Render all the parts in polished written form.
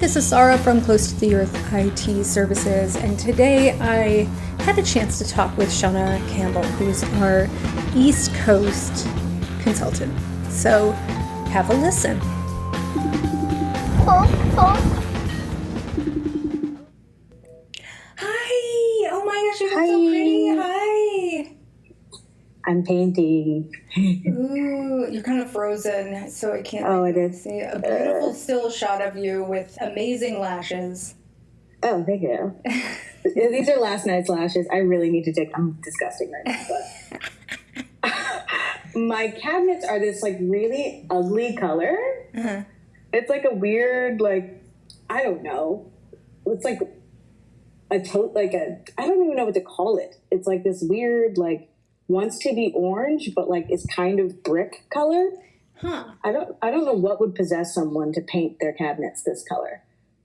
This is Sarah from Close to the Earth IT Services, and today I had a chance to talk with Shania Campbell, who's our East Coast consultant. So have a listen. Hi! Oh my gosh, you look so pretty. Hi! I'm painting. Ooh, you're kind of frozen, so I can't see a beautiful still shot of you with amazing lashes. Oh, thank you. These are last night's lashes. I really need to take. I'm disgusting right now, but my cabinets are this like really ugly color. Uh-huh. It's like a weird, like, I don't know. It's like I don't even know what to call it. It's like this weird, like, wants to be orange, but like is kind of brick color. Huh. I don't know what would possess someone to paint their cabinets this color,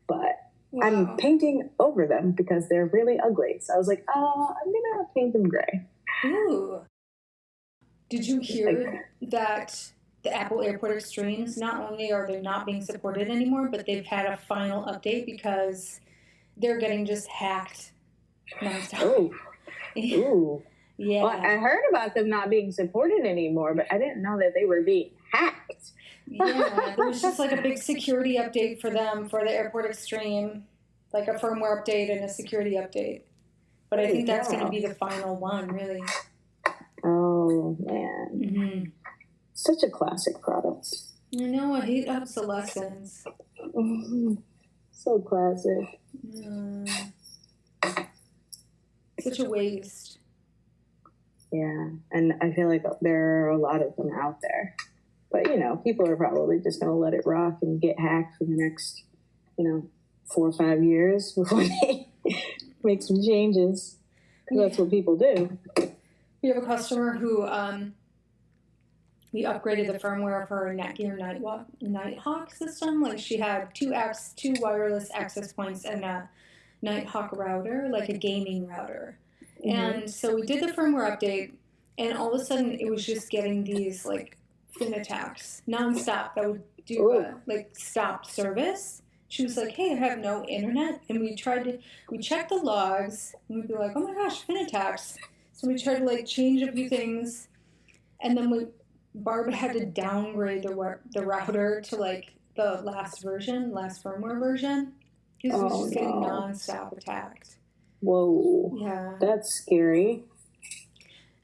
but wow. I'm painting over them because they're really ugly. So I was like, I'm gonna paint them gray. Ooh. Did you hear that the Apple AirPort Extremes, not only are they not being supported anymore, but they've had a final update because they're getting just hacked nonstop. Oh. Ooh. Yeah. Well, I heard about them not being supported anymore, but I didn't know that they were being hacked. Yeah, there was just like a big security update for them, for the AirPort Extreme, like a firmware update and a security update. But I think that's going to be the final one, really. Oh, man. Mm-hmm. Such a classic product. I know, I hate obsolescence. Mm-hmm. So classic. Such a waste. Yeah, and I feel like there are a lot of them out there. But, people are probably just going to let it rock and get hacked for the next, 4 or 5 years before they make some changes. Because that's what people do. We have a customer who we upgraded the firmware of her Netgear Nighthawk system. Like, she had two wireless access points and a Nighthawk router, like a gaming router. Mm-hmm. And so we did the firmware update, and all of a sudden it was just getting these like fin attacks nonstop that would do stop service. She was like, "Hey, I have no internet," and we checked the logs, and we'd be like, "Oh my gosh, fin attacks!" So we tried to like change a few things, and then Barb had to downgrade the router to like the last firmware version, because it was just getting nonstop attacked. Whoa. Yeah. That's scary.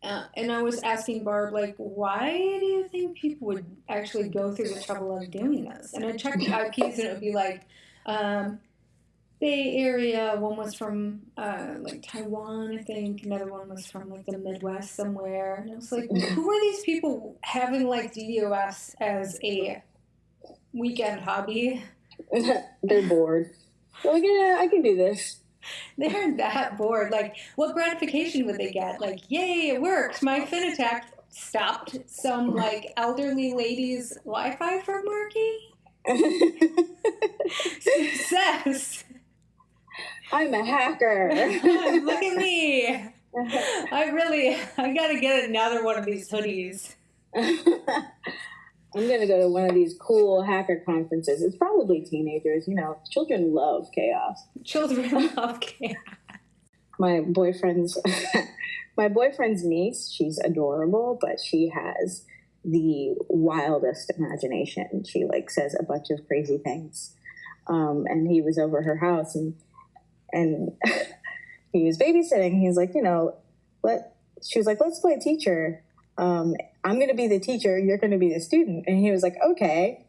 And I was asking Barb, like, why do you think people would actually go through the trouble of doing this? And I checked the IPs, and it would be like Bay Area. One was from like Taiwan, I think. Another one was from like the Midwest somewhere. And I was like, who are these people having like DDoS as a weekend hobby? They're bored. Well, yeah, I can do this. They're that bored. Like, what gratification would they get? Like, yay, it worked. My fin attack stopped some, like, elderly lady's Wi-Fi from working. Success. I'm a hacker. Look at me. I gotta get another one of these hoodies. I'm going to go to one of these cool hacker conferences. It's probably teenagers. Children love chaos. Children love chaos. My boyfriend's niece, she's adorable, but she has the wildest imagination. She, like, says a bunch of crazy things. And he was over her house, and he was babysitting. He's like, she was like, let's play teacher. I'm going to be the teacher. You're going to be the student. And he was like, okay.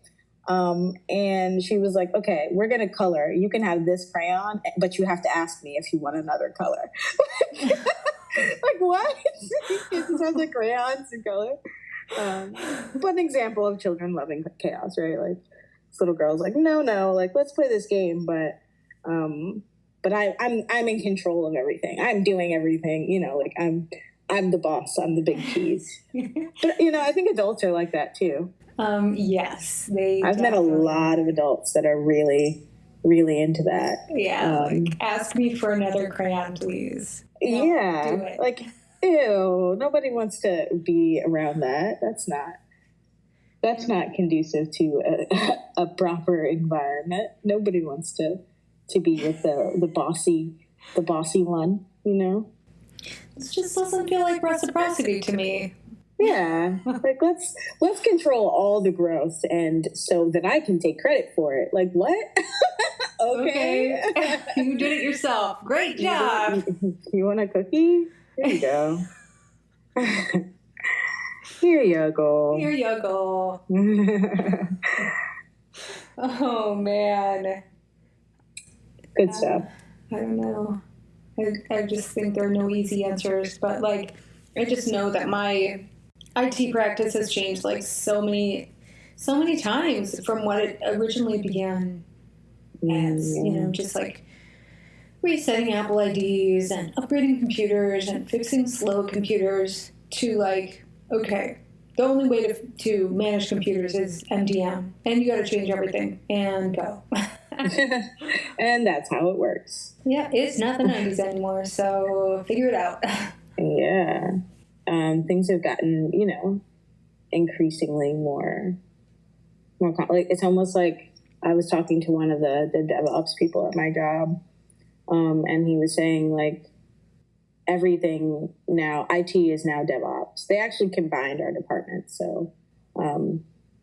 And she was like, okay, we're going to color. You can have this crayon, but you have to ask me if you want another color. Like, what? It just has the crayons and color. But an example of children loving chaos, right? Like, this little girl's like, no, like, let's play this game. But I'm in control of everything. I'm doing everything, like I'm the boss. I'm the big cheese. But, I think adults are like that, too. Yes. I've met a lot of adults that are really, really into that. Yeah, like, ask me for another crayon, please. No, yeah. Do it. Like, ew, nobody wants to be around that. That's not. that's not conducive to a proper environment. Nobody wants to be with the bossy one, you know? It just doesn't feel like reciprocity to me. Yeah, like let's control all the growth, and so that I can take credit for it. Like what? Okay. You did it yourself. Great job. You want a cookie? Here you go. Here you go. Here you go. Oh man. Good stuff. I don't know. I just think there are no easy answers, but like I just know that my IT practice has changed like so many times from what it originally began as, you know, just like resetting Apple IDs and upgrading computers and fixing slow computers to like, okay, the only way to manage computers is MDM, and you got to change everything and go. And that's how it works. Yeah, it's not the 90s anymore, so figure it out. Yeah. Things have gotten, you know, increasingly more like it's almost like I was talking to one of the DevOps people at my job, and he was saying like everything now, IT is now DevOps. They actually combined our department, so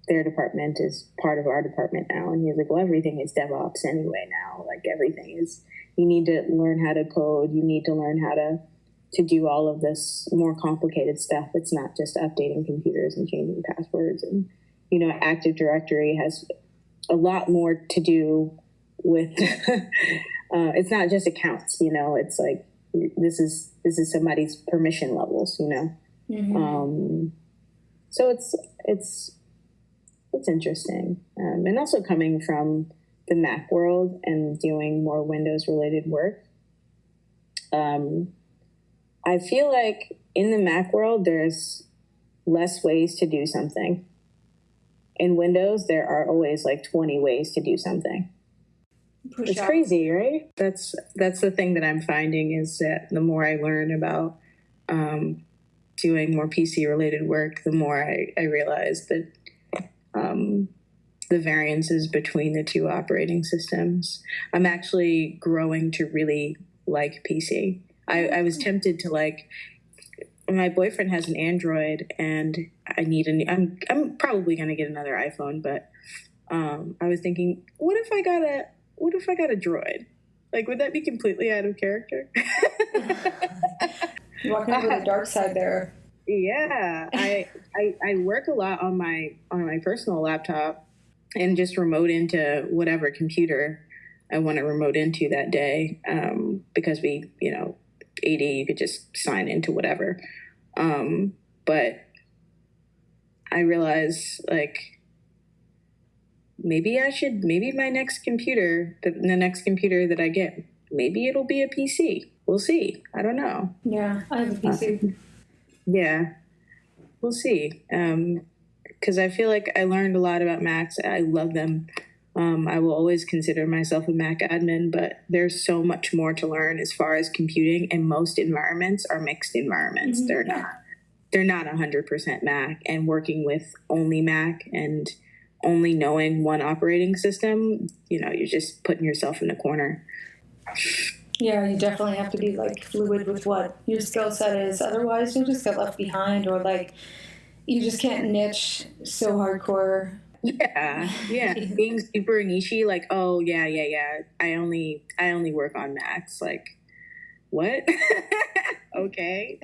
their department is part of our department now. And he was like, well, everything is DevOps anyway now. Like everything is, you need to learn how to code. You need to learn how to do all of this more complicated stuff. It's not just updating computers and changing passwords. And, you know, Active Directory has a lot more to do with, it's not just accounts, you know, it's like, this is somebody's permission levels, you know? Mm-hmm. So it's interesting. And also coming from the Mac world and doing more Windows related work. I feel like in the Mac world, there's less ways to do something. In Windows, there are always like 20 ways to do something. It's crazy, right? That's the thing that I'm finding is that the more I learn about doing more PC related work, the more I realize that the variances between the two operating systems. I'm actually growing to really like PC. I was tempted to like, my boyfriend has an Android and I need I'm probably going to get another iPhone, but I was thinking, what if I got a droid? Like, would that be completely out of character? You're walking over the dark side there. Yeah, I work a lot on my personal laptop and just remote into whatever computer I want to remote into that day, because we, you know, AD, you could just sign into whatever. But I realize, like, maybe my next computer, the next computer that I get, maybe it'll be a PC. We'll see. I don't know. Yeah, I have a PC. Yeah, we'll see. Because I feel like I learned a lot about Macs. I love them. I will always consider myself a Mac admin, but there's so much more to learn as far as computing, and most environments are mixed environments. Mm-hmm. They're not 100% Mac, and working with only Mac and only knowing one operating system, you know, you're just putting yourself in a corner. Yeah, you definitely have to be like fluid with what your skill set is. Otherwise, you'll just get left behind, or like you just can't niche so hardcore. Yeah. Being super niche-y, like, oh yeah. I only work on Macs. Like, what? Okay.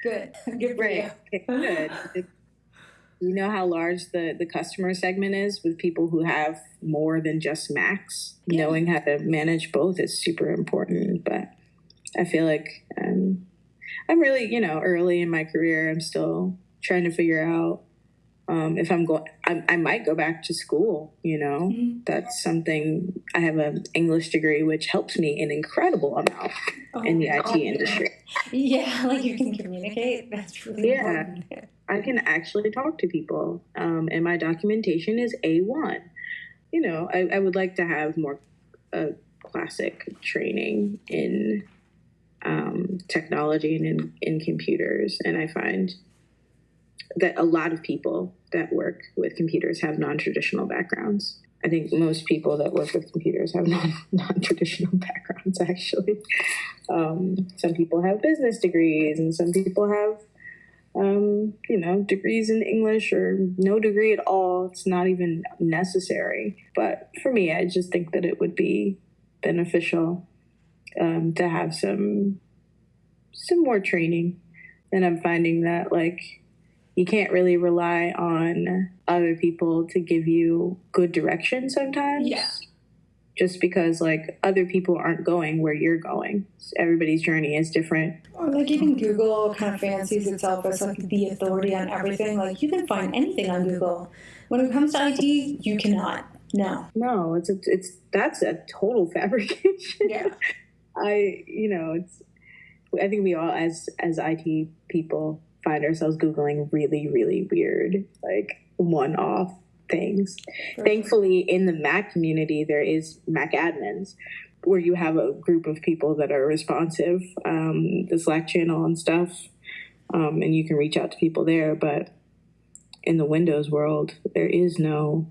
Good for right. you. Okay, good. You know how large the customer segment is with people who have more than just Macs. Yeah. Knowing how to manage both is super important. But I feel like I'm really, you know, early in my career. I'm still trying to figure out if I might go back to school, you know. Mm-hmm. That's something. I have an English degree, which helps me an incredible amount in the IT industry. Yeah, like you can communicate. That's really important. I can actually talk to people, and my documentation is A1. You know, I would like to have more classic training in technology and in computers, and I find that a lot of people that work with computers have non-traditional backgrounds. I think most people that work with computers have non-traditional backgrounds, actually. Some people have business degrees, and some people have, degrees in English or no degree at all. It's not even necessary. But for me, I just think that it would be beneficial to have some more training. And I'm finding that, like, you can't really rely on other people to give you good direction sometimes. Yeah. Just because, like, other people aren't going where you're going. Everybody's journey is different. Or, like, even Google kind of fancies itself as, like, the authority on everything. Like, you can find anything on Google. When it comes to IT, you cannot. No, that's a total fabrication. Yeah. I think we all, as IT people, find ourselves Googling really, really weird, like, one-off things. Thankfully, in the Mac community, there is Mac admins, where you have a group of people that are responsive, the Slack channel and stuff, and you can reach out to people there. But in the Windows world, there is no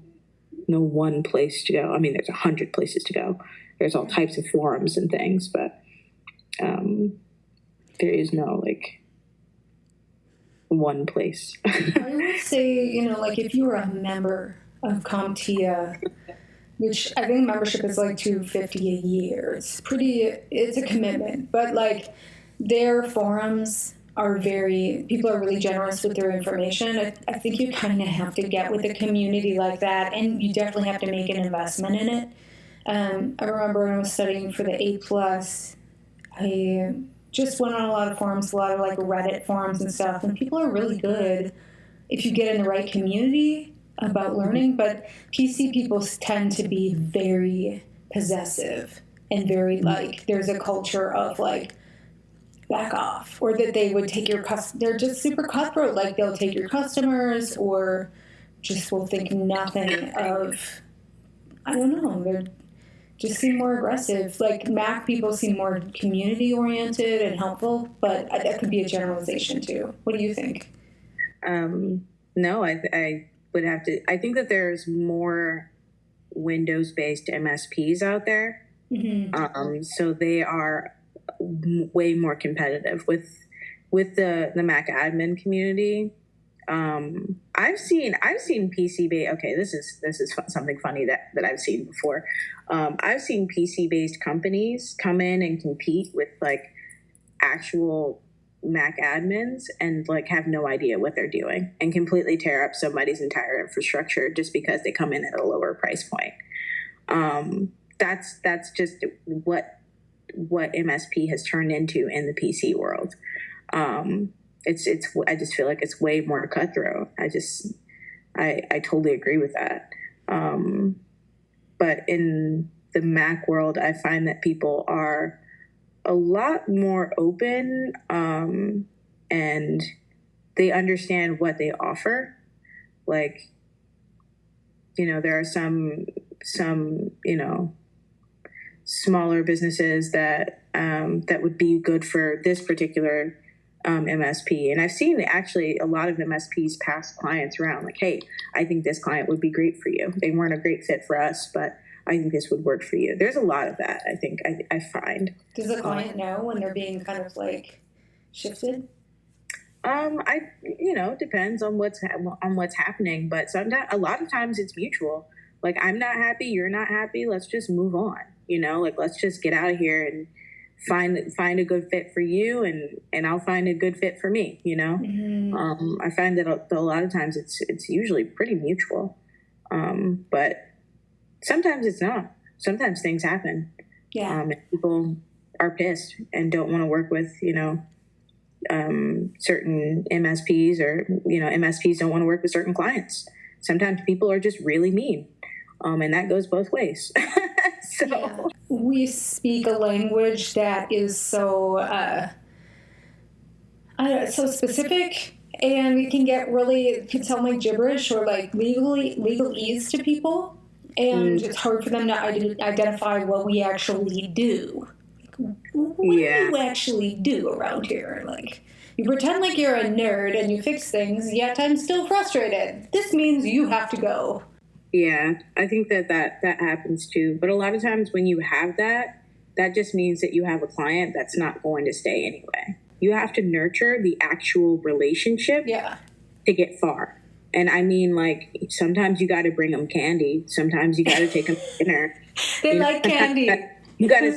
one place to go. I mean, there's 100 places to go. There's all types of forums and things, but there is no, like, one place. I would say, like, if you were a member of CompTIA, which I think membership is like $250 a year. It's a commitment, but, like, their forums people are really generous with their information. I think you kind of have to get with a community like that, and you definitely have to make an investment in it. I remember when I was studying for the A+, I just went on a lot of forums, a lot of, like, Reddit forums and stuff, and people are really good if you get in the right community about learning, but PC people tend to be very possessive and very, like, there's a culture of, like, back off, or that they would take they're just super cutthroat, like, they'll take your customers, or just will think nothing of, I don't know, they're just seem more aggressive. Like, Mac people seem more community-oriented and helpful, but that could be a generalization, too. What do you think? No, I would have to... I think that there's more Windows-based MSPs out there. Mm-hmm. So they are way more competitive with the Mac admin community. I've seen PC based. Okay, this is something funny that I've seen before. I've seen PC based companies come in and compete with, like, actual Mac admins and, like, have no idea what they're doing and completely tear up somebody's entire infrastructure just because they come in at a lower price point. That's just what MSP has turned into in the PC world. I just feel like it's way more cutthroat. I totally agree with that. But in the Mac world, I find that people are a lot more open, and they understand what they offer. Like, there are some smaller businesses that would be good for this particular MSP. And I've seen actually a lot of MSPs pass clients around, like, hey, I think this client would be great for you. They weren't a great fit for us, but I think this would work for you. There's a lot of that, I think, I find. Does the client know when they're being kind of, like, shifted? It depends on what's happening, but sometimes, a lot of times it's mutual. Like, I'm not happy, you're not happy, let's just move on. Like, let's just get out of here and find a good fit for you, and I'll find a good fit for me. Mm-hmm. I find that a lot of times it's usually pretty mutual, but sometimes it's not. Sometimes things happen. Yeah, and people are pissed and don't want to work with certain MSPs, or MSPs don't want to work with certain clients. Sometimes people are just really mean, and that goes both ways. So. Yeah. We speak a language that is so specific, and it can sound like gibberish or, like, legalese to people, and it's hard for them to identify what we actually do. What do you actually do around here? Like, You pretend like you're a nerd and you fix things, yet I'm still frustrated. This means you have to go. Yeah, I think that happens too. But a lot of times when you have that, that just means that you have a client that's not going to stay anyway. You have to nurture the actual relationship to get far. And I mean, like, sometimes you got to bring them candy. Sometimes you got to take them to dinner. They like candy. You got to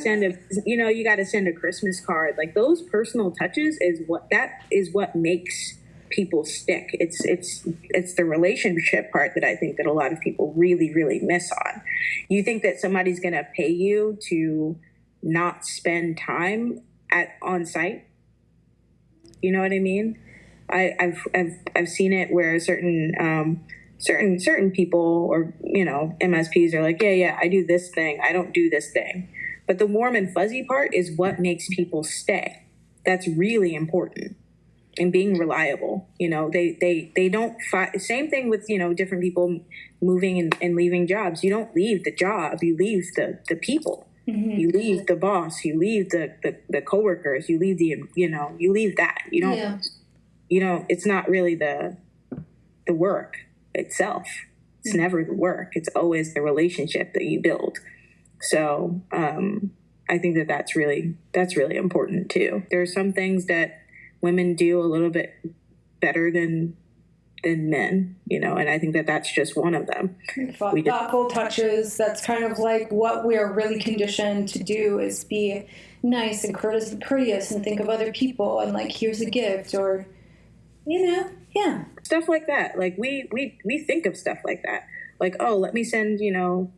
send a Christmas card. Like, those personal touches is what makes people stick. It's the relationship part that I think that a lot of people really, really miss on. You think that somebody's going to pay you to not spend time on site? You know what I mean? I've seen it where certain people, or, you know, MSPs are like, yeah, I do this thing, I don't do this thing. But the warm and fuzzy part is what makes people stay. That's really important. And being reliable, you know, they don't fight. Same thing with, you know, different people moving and leaving jobs. You don't leave the job, you leave the people. Mm-hmm. You leave the boss, you leave the coworkers, you leave you leave that. You don't, it's not really the work itself. It's never the work. It's always the relationship that you build. So I think that's really important too. There are some things that women do a little bit better than men, you know, and I think that's just one of them. Thoughtful touches. That's kind of like what we're really conditioned to do, is be nice and courteous and think of other people, and like, here's a gift, or, you know, stuff like that. Like we think of stuff like that. Like, oh, let me send, you know,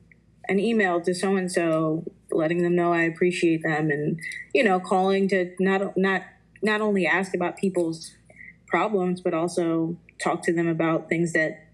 an email to so and so, letting them know I appreciate them, and, you know, calling to not only ask about people's problems, but also talk to them about things that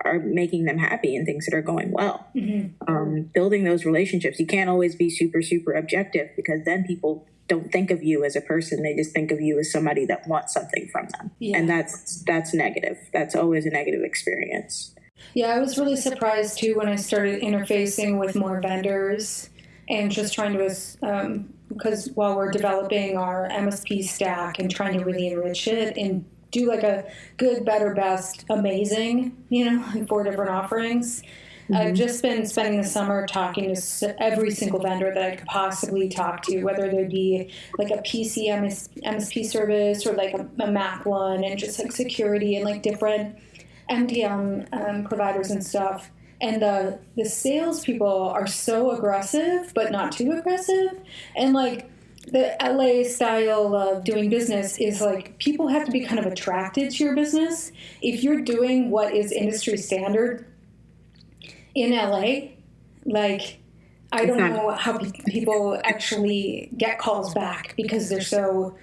are making them happy and things that are going well. Mm-hmm. Building those relationships. You can't always be super, super objective, because then people don't think of you as a person. They just think of you as somebody that wants something from them. Yeah. And that's negative. That's always a negative experience. Yeah, I was really surprised too when I started interfacing with more vendors and just trying to, because while we're developing our MSP stack and trying to really enrich it and do like a good, better, best, amazing, you know, like 4 different offerings. Mm-hmm. I've just been spending the summer talking to every single vendor that I could possibly talk to, whether there be like a PC MSP service or like a Mac one, and just like security and like different MDM providers and stuff. And the salespeople are so aggressive, but not too aggressive. And like, the LA style of doing business is like, people have to be kind of attracted to your business. If you're doing what is industry standard in LA, like, I don't know how people actually get calls back, because they're so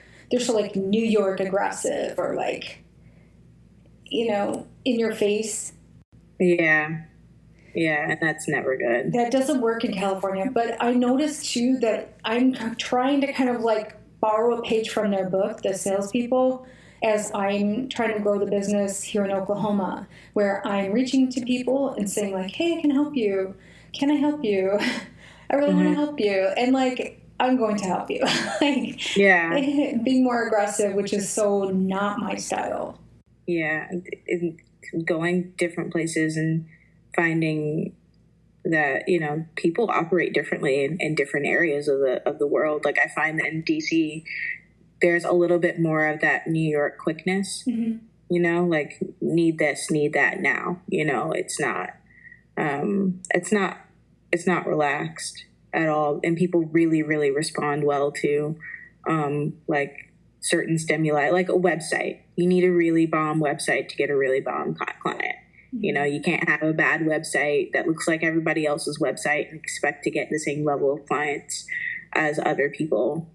like New York aggressive, or like, you know, in your face. Yeah, and that's never good. That doesn't work in California. But I noticed, too, that I'm trying to kind of, like, borrow a page from their book, the salespeople, as I'm trying to grow the business here in Oklahoma, where I'm reaching to people and saying, like, hey, I can help you. Can I help you? I really want to help you. And, like, I'm going to help you. Like, being more aggressive, which is so not my style. Yeah, going different places and finding that, you know, people operate differently in different areas of the world. Like, I find that in DC, there's a little bit more of that New York quickness. Mm-hmm. You know, like, need this, need that now. You know, it's not relaxed at all, and people really, really respond well to like certain stimuli, like a website. You need a really bomb website to get a really bomb client. You know, you can't have a bad website that looks like everybody else's website and expect to get the same level of clients as other people.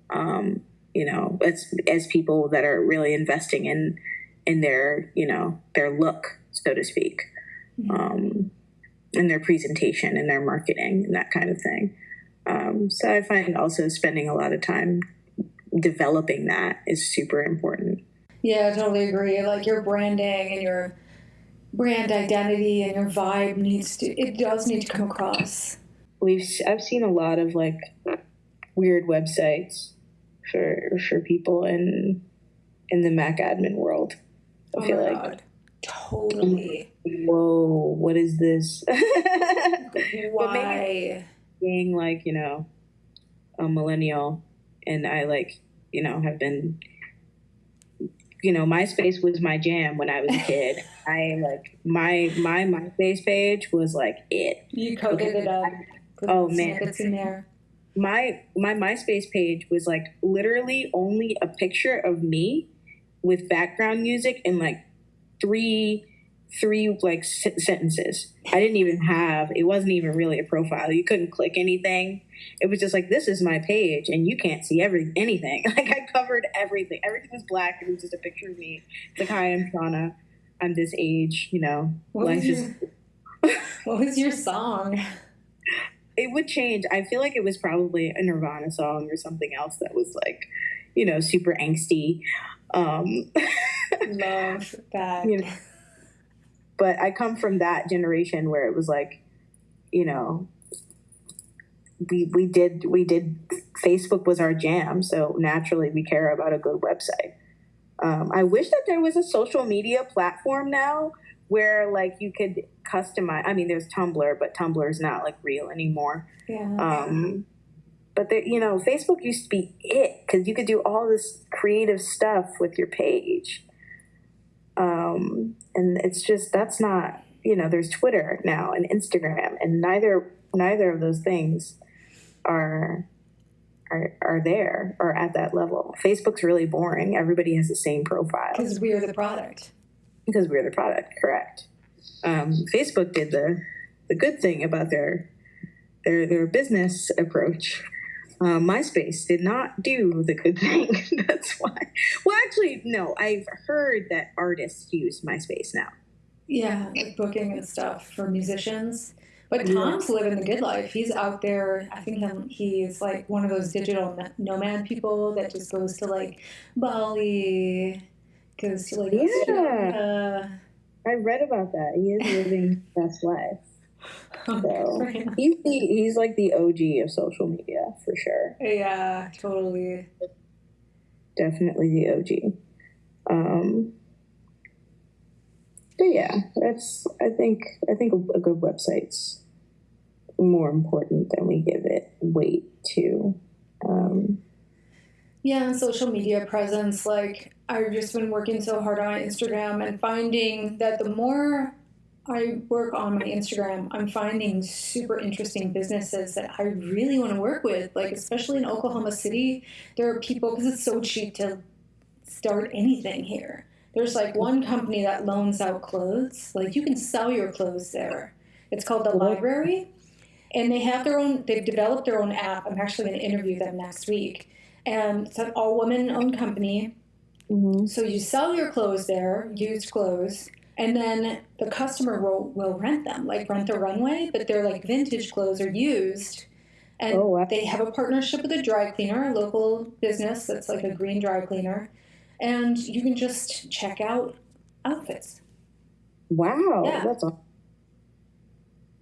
You know, as people that are really investing in their, you know, their look, so to speak, in their presentation and their marketing and that kind of thing. So I find also spending a lot of time developing that is super important. Yeah, I totally agree. Like, your branding and your brand identity and your vibe does need to come across. I've seen a lot of like weird websites for people, and in the Mac admin world. I feel like. God. Totally. Whoa, what is this? Why? But maybe being like, you know, a millennial, and I like, you know, have been, you know, MySpace was my jam when I was a kid. I like my MySpace page was like it. You coded it up. Oh man, it's in there. My MySpace page was like literally only a picture of me with background music and like three like sentences. I didn't even have, it wasn't even really a profile. You couldn't click anything. It was just like, this is my page and you can't see anything. Like I covered everything. Everything was black. It was just a picture of me. It's like, hi, I'm Shauna. I'm this age, you know. What was your song? It would change. I feel like it was probably a Nirvana song or something else that was like, you know, super angsty. Love that. You know, but I come from that generation where it was like, you know, we did Facebook was our jam, so naturally we care about a good website. I wish that there was a social media platform now where like you could customize. I mean, there's Tumblr, but Tumblr is not like real anymore. Yeah. But you know, Facebook used to be it because you could do all this creative stuff with your page. And it's just, that's not, you know, there's Twitter now and Instagram, and neither of those things are there or at that level. Facebook's really boring. Everybody has the same profile. Because we're the product. Because we're the product, correct. Facebook did the good thing about their business approach. MySpace did not do the good thing. That's why. Well, actually, no. I've heard that artists use MySpace now. Yeah, like booking and stuff for musicians. But Tom's living the good life. He's out there. I think he's like one of those digital nomad people that just goes to like Bali. Because like, I read about that. He is living his best life. So he's like the OG of social media for sure. Yeah, totally. Definitely the OG. But yeah, I think a good website's more important than we give it weight to. Yeah, social media presence. Like I've just been working so hard on Instagram and finding that the more I work on my Instagram, I'm finding super interesting businesses that I really want to work with. Like, especially in Oklahoma City, there are people, because it's so cheap to start anything here. There's like one company that loans out clothes. Like, you can sell your clothes there. It's called The Library. And they've developed their own app. I'm actually going to interview them next week. And it's an all-women-owned company. Mm-hmm. So you sell your clothes there, used clothes, and then the customer will rent them, like rent the runway, but they're like vintage clothes or used. And they have a partnership with a dry cleaner, a local business that's like a green dry cleaner. And you can just check out outfits. Wow, yeah.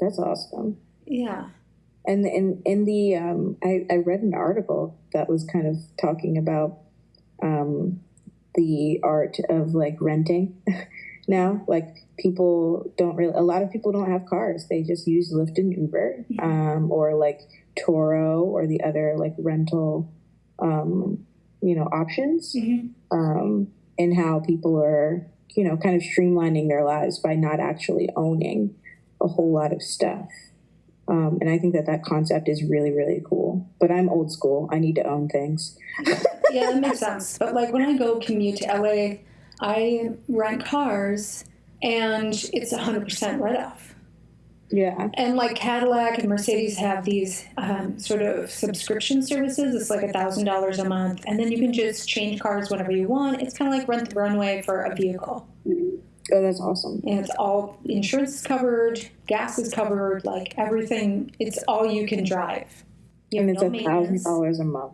That's awesome. Yeah. And in the I read an article that was kind of talking about the art of like renting. Now, like a lot of people don't have cars. They just use Lyft and Uber, or like Turo or the other like rental, options. Mm-hmm. And how people are, kind of streamlining their lives by not actually owning a whole lot of stuff. And I think that concept is really, really cool. But I'm old school. I need to own things. Yeah, that makes sense. But like when I go commute to LA, I rent cars, and it's 100% write-off. Yeah. And like Cadillac and Mercedes have these sort of subscription services. It's like $1,000 a month, and then you can just change cars whenever you want. It's kind of like rent the runway for a vehicle. Oh, that's awesome. And it's all, insurance is covered, gas is covered, like everything. It's all you can drive. And it's $1,000 a month.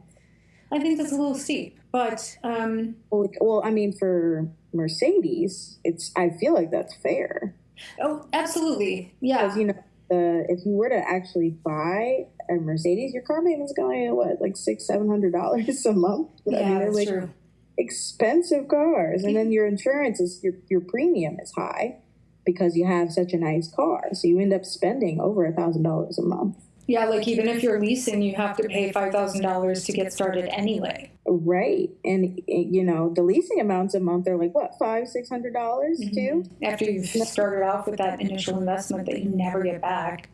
I think that's a little steep, but well, I mean, for Mercedes, I feel like that's fair. Oh, absolutely, yeah. Because if you were to actually buy a Mercedes, your car payment's going at what, like $600-700 a month. Yeah, that's true. expensive cars. And then your insurance is, your premium is high because you have such a nice car. So you end up spending over $1,000 a month. Yeah, like even if you're leasing, you have to pay $5,000 to get started anyway. Right. And, you know, the leasing amounts a month are like, what, $500-$600 too? After you've started off with that initial investment that you never get back.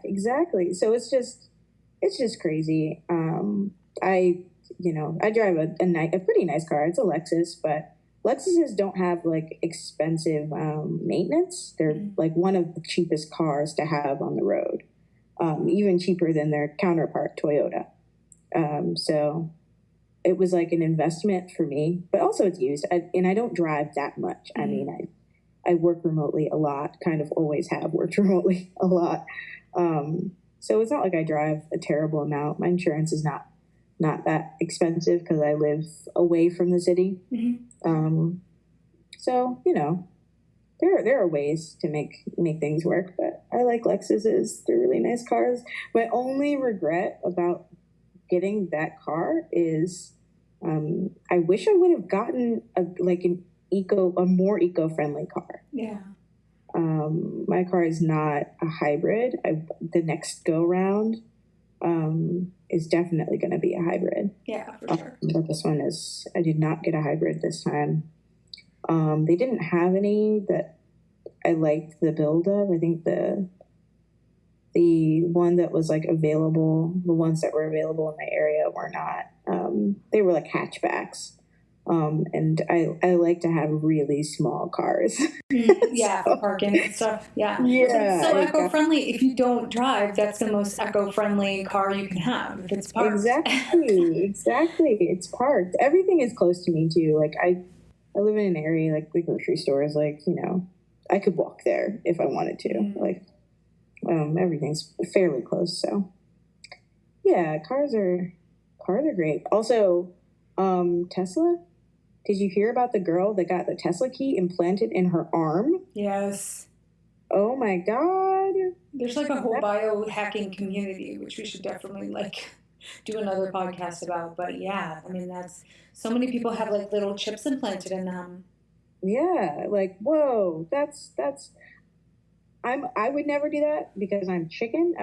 Exactly. So it's just crazy. I drive a pretty nice car. It's a Lexus, but Lexuses don't have like expensive maintenance. They're like one of the cheapest cars to have on the road, even cheaper than their counterpart Toyota. So it was like an investment for me, but also it's used. And I don't drive that much. I mean, I work remotely a lot, kind of always have worked remotely a lot. So it's not like I drive a terrible amount. My insurance is not that expensive because I live away from the city. So, you know, there are ways to make things work, but I like Lexuses. They're really nice cars. My only regret about getting that car is I wish I would have gotten a more eco-friendly car. Yeah. My car is not a hybrid. The next go round is definitely going to be a hybrid. Yeah, for sure. But this one I did not get a hybrid this time. They didn't have any that I liked the build of. I think the one that was like available, the ones that were available in my area were not. They were like hatchbacks. And I like to have really small cars. Yeah, for parking and stuff. Yeah. Yeah. So eco-friendly. If you don't drive, that's the most eco-friendly car you can have if it's parked. Exactly. It's parked. Everything is close to me too. Like I live in an area like the grocery store is like, you know, I could walk there if I wanted to. Like everything's fairly close. So yeah, cars are great. Also, Tesla. Did you hear about the girl that got the Tesla key implanted in her arm? Yes. Oh my God. There's like a whole biohacking community, which we should definitely like do another podcast about. But yeah, I mean, that's so many people have like little chips implanted in them. Yeah. Like, whoa, I would never do that because I'm chicken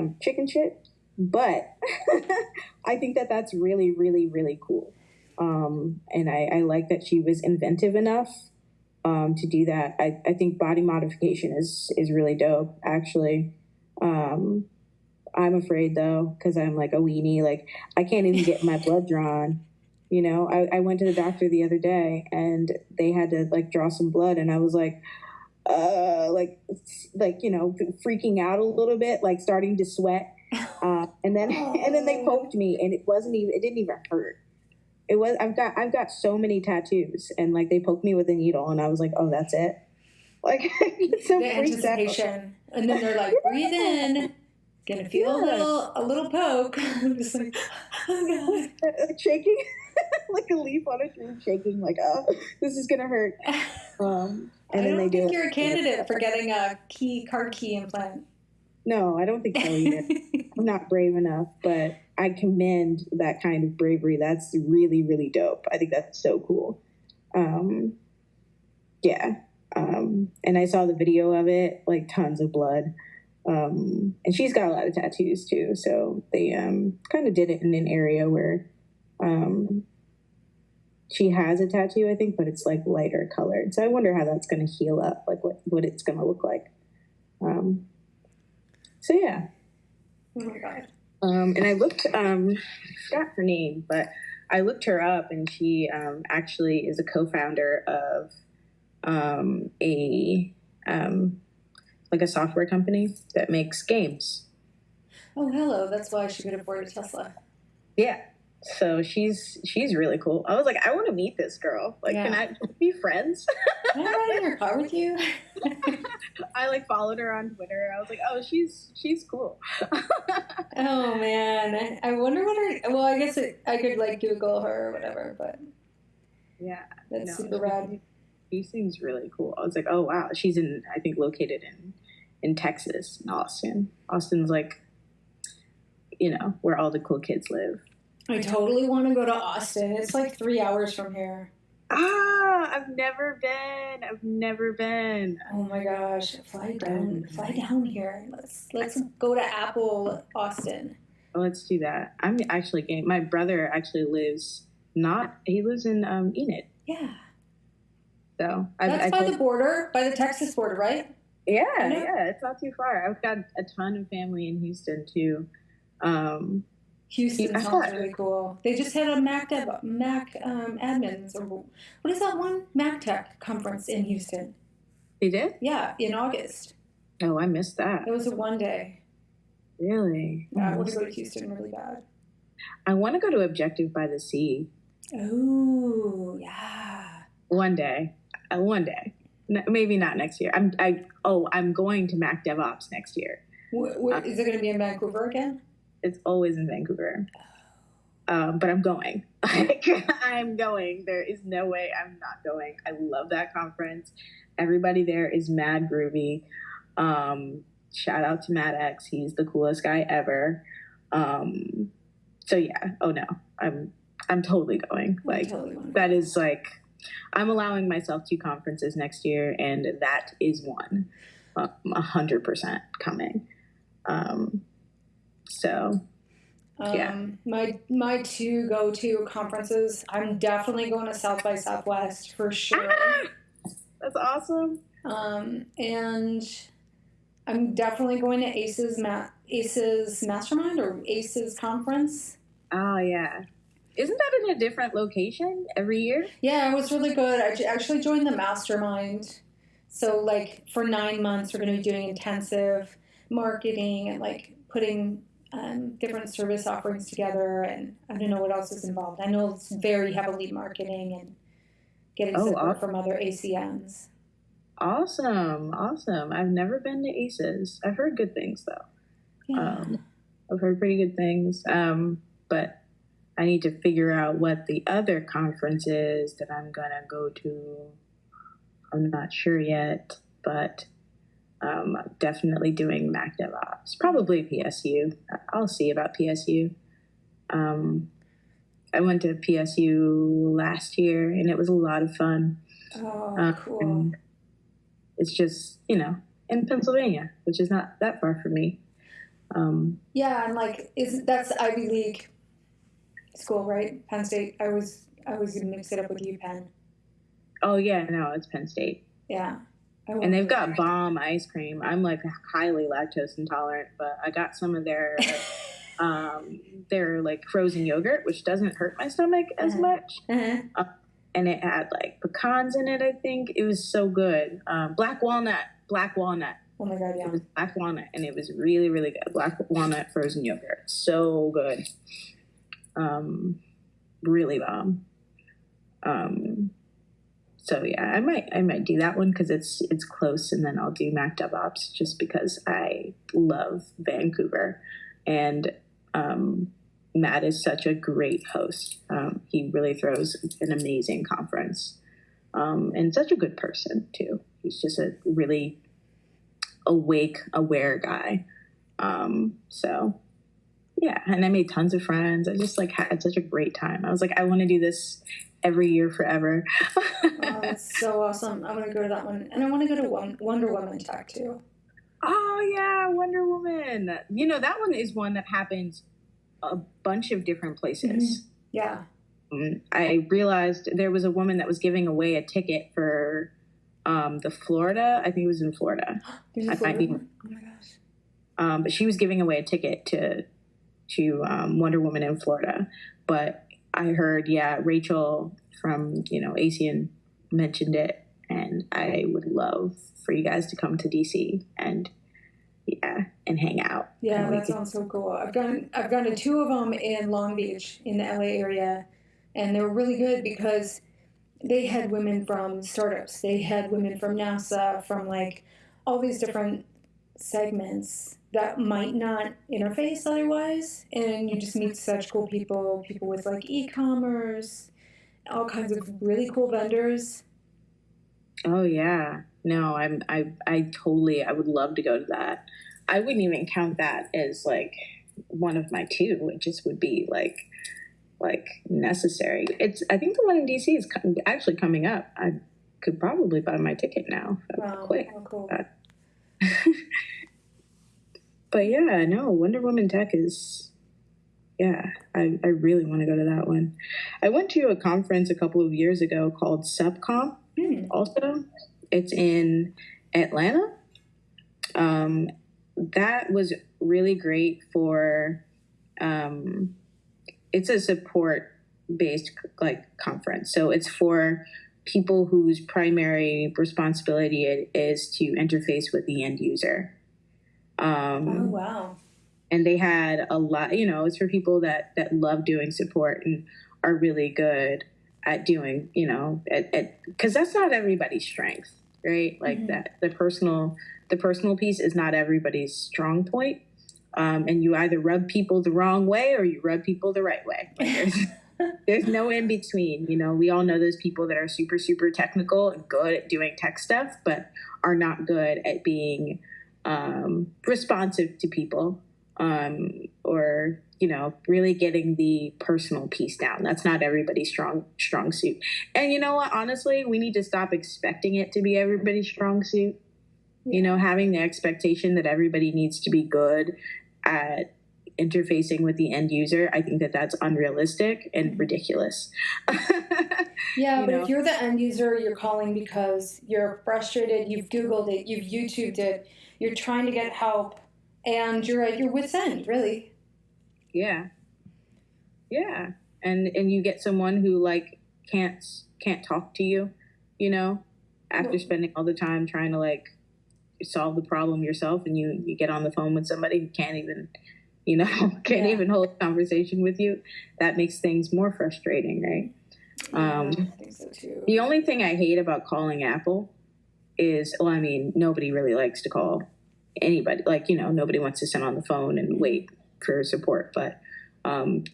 shit. But I think that's really, really, really cool. And I like that she was inventive enough to do that. I think body modification is really dope, actually. I'm afraid, though, because I'm like a weenie. Like, I can't even get my blood drawn. You know, I went to the doctor the other day, and they had to, like, draw some blood, and I was like, you know, freaking out a little bit, like, starting to sweat. And then they poked me, and it didn't even hurt. I've got so many tattoos, and like they poked me with a needle, and I was like, oh, that's it. Like so the anticipation, and then they're like, breathe in, gonna feel a little poke. I'm just like, oh God, shaking like a leaf on a tree, shaking like, oh, this is gonna hurt. And then they do. I don't think you're a candidate for getting a car key implant. No, I don't think so either. I'm not brave enough, but I commend that kind of bravery. That's really, really dope. I think that's so cool. Yeah. And I saw the video of it, like tons of blood. And she's got a lot of tattoos too. So they kind of did it in an area where she has a tattoo, I think, but it's like lighter colored. So I wonder how that's going to heal up, like what it's going to look like. So yeah. Oh my God. And I looked, I forgot her name, but I looked her up, and she actually is a co-founder of a software company that makes games. Oh, hello. That's why she could afford a Tesla. Yeah. So she's really cool. I was like, I want to meet this girl. Like, Can I be friends? Can I ride in her car with you? I like followed her on Twitter. I was like, oh, she's cool. Oh man, I wonder what her. Well, I guess I could like Google her or whatever, but yeah, that's super rad. She seems really cool. I was like, oh wow, she's I think located in Texas, in Austin. Austin's like, you know, where all the cool kids live. I totally want to go to Austin. It's like 3 hours from here. I've never been. I've never been. Oh my gosh. Fly down here. Let's go to Apple Austin. Let's do that. I'm actually game. My brother actually lives he lives in Enid. Yeah. So that's by the border, by the Texas border, right? Yeah, it's not too far. I've got a ton of family in Houston too. Houston sounds really cool. They just had a Mac admins, or what is that one? Mac Tech conference in Houston. They did? Yeah, in August. Oh, I missed that. It was a one day. Really? Yeah, I want to go to Houston really bad. I want to go to Objective by the Sea. Oh, yeah. One day. Maybe not next year. I'm going to Mac DevOps next year. Is it going to be in Vancouver again? It's always in Vancouver. But I'm going. I'm going. There is no way I'm not going. I love that conference. Everybody there is mad groovy. Shout out to Matt X. He's the coolest guy ever. So yeah. Oh no. I'm totally going. That is like, I'm allowing myself 2 conferences next year, and that is one. 100% coming. So yeah. My 2 go-to conferences, I'm definitely going to South by Southwest for sure. That's awesome. And I'm definitely going to ACES Mastermind or ACES Conference. Oh yeah. Isn't that in a different location every year? Yeah, it was really good. I actually joined the mastermind. So like for 9 months, we're going to be doing intensive marketing and like putting different service offerings together, and I don't know what else is involved. I know it's very heavily marketing and getting support from other ACMs. Awesome. I've never been to ACES. I've heard good things though. Yeah. I've heard pretty good things. But I need to figure out what the other conference is that I'm gonna go to. I'm not sure yet, but I'm definitely doing Mac DevOps. Probably PSU. I'll see about PSU. I went to PSU last year, and it was a lot of fun. Oh, cool. It's just, in Pennsylvania, which is not that far from me. Yeah, and like, that's Ivy League school, right? Penn State. I was gonna mix it up with UPenn. Oh yeah, no, it's Penn State. Yeah. And they've got bomb ice cream. I'm like highly lactose intolerant, but I got some of their like frozen yogurt, which doesn't hurt my stomach as much. And it had like pecans in it, I think. It was so good. Black walnut. Oh my God, yeah. It was black walnut, and it was really, really good. Black walnut frozen yogurt. So good. Really bomb. So yeah, I might do that one because it's close, and then I'll do Mac DevOps just because I love Vancouver, and Matt is such a great host. He really throws an amazing conference, and such a good person too. He's just a really awake, aware guy. So yeah, and I made tons of friends. I just like had such a great time. I was like, I want to do this every year forever. Oh, that's so awesome. I want to go to that one. And I want to go to Wonder Woman Tech too. Oh yeah, Wonder Woman. That one is one that happens a bunch of different places. Mm-hmm. Yeah. I realized there was a woman that was giving away a ticket for the Florida. I think it was in Florida. There's a Florida one? Oh my gosh. But she was giving away a ticket to Wonder Woman in Florida. But I heard, Rachel from, ASEAN mentioned it, and I would love for you guys to come to DC and hang out. Yeah, that sounds so cool. I've gone to 2 of them in Long Beach in the LA area, and they were really good because they had women from startups. They had women from NASA, from like all these different segments that might not interface otherwise, and you just meet such cool people with like e-commerce, all kinds of really cool vendors. Oh yeah, no, I would love to go to that. I wouldn't even count that as like one of my 2. It just would be like like necessary. I think the one in DC is actually coming up. I could probably buy my ticket now. Wow. Quick. Oh, cool. But yeah, no, Wonder Woman tech is, yeah, I really want to go to that one. I went to a conference a couple of years ago called Subcomp also. It's in Atlanta. That was really great for, it's a support-based like conference. So it's for people whose primary responsibility is to interface with the end user. Oh, wow. And they had a lot, it's for people that love doing support and are really good at doing, because that's not everybody's strength, right? Like that, the personal piece is not everybody's strong point. And you either rub people the wrong way or you rub people the right way. Like there's no in between. We all know those people that are super, super technical and good at doing tech stuff, but are not good at being responsive to people, or really getting the personal piece down. That's not everybody's strong suit. And you know what? Honestly, we need to stop expecting it to be everybody's strong suit. Having the expectation that everybody needs to be good at interfacing with the end user, I think that that's unrealistic and ridiculous. Yeah, but if you're the end user, you're calling because you're frustrated, you've Googled it, you've YouTubed it, you're trying to get help, and you're at your wit's end, really. Yeah. Yeah. And you get someone who like can't talk to you, after spending all the time trying to like solve the problem yourself, and you get on the phone with somebody who can't even even hold a conversation with you. That makes things more frustrating, right? I think so too. The only thing I hate about calling Apple is, nobody really likes to call anybody. Like, nobody wants to sit on the phone and wait for support, but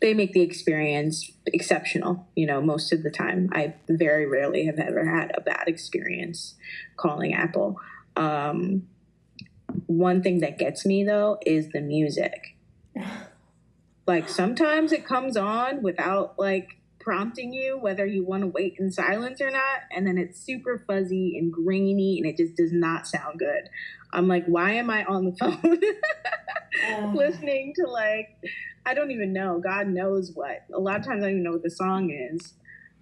they make the experience exceptional, most of the time. I very rarely have ever had a bad experience calling Apple. One thing that gets me, though, is the music. Like, sometimes it comes on without, like, prompting you whether you want to wait in silence or not, and then it's super fuzzy and grainy, and it just does not sound good. I'm like, why am I on the phone listening to, like, I don't even know, God knows what. A lot of times I don't even know what the song is,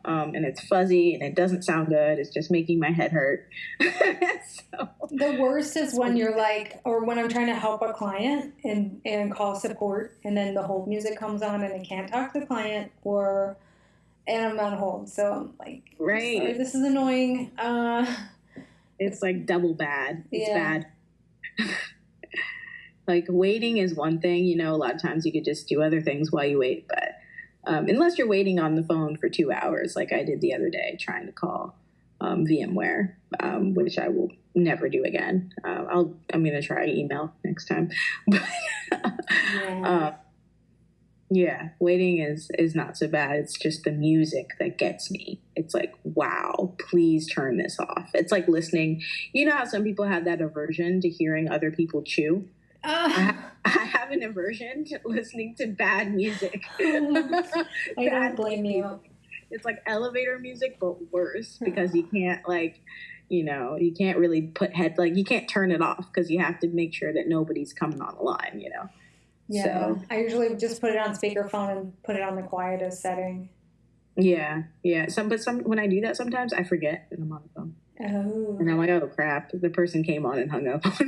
and it's fuzzy, and it doesn't sound good. It's just making my head hurt. So. The worst is when you're like, or when I'm trying to help a client and call support, and then the hold music comes on and I can't talk to the client, and I'm on hold. So I'm like, right. Sorry, this is annoying. It's like double bad. It's bad. Like, waiting is one thing, a lot of times you could just do other things while you wait, but unless you're waiting on the phone for 2 hours, like I did the other day trying to call VMware, which I will never do again. I'm going to try email next time. Yeah, waiting is not so bad. It's just the music that gets me. It's like, wow, please turn this off. It's like listening. You know how some people have that aversion to hearing other people chew? I have an aversion to listening to bad music. I don't blame you. It's like elevator music, but worse, because you can't you can't really you can't turn it off because you have to make sure that nobody's coming on the line, Yeah, so. I usually just put it on speakerphone and put it on the quietest setting. Yeah. But when I do that, sometimes I forget that I'm on the phone. Oh. And I'm like, oh crap! The person came on and hung up. Oh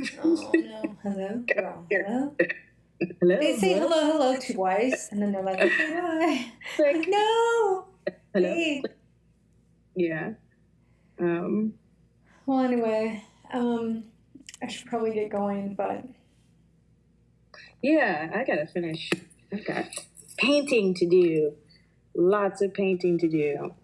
no! Hello, girl. Hello. Hello. They say hello twice, and then they're like, okay, bye. Like, no. Hello. Hey. Yeah. Well, anyway, I should probably get going, but. Yeah, I gotta finish. I've got painting to do. Lots of painting to do.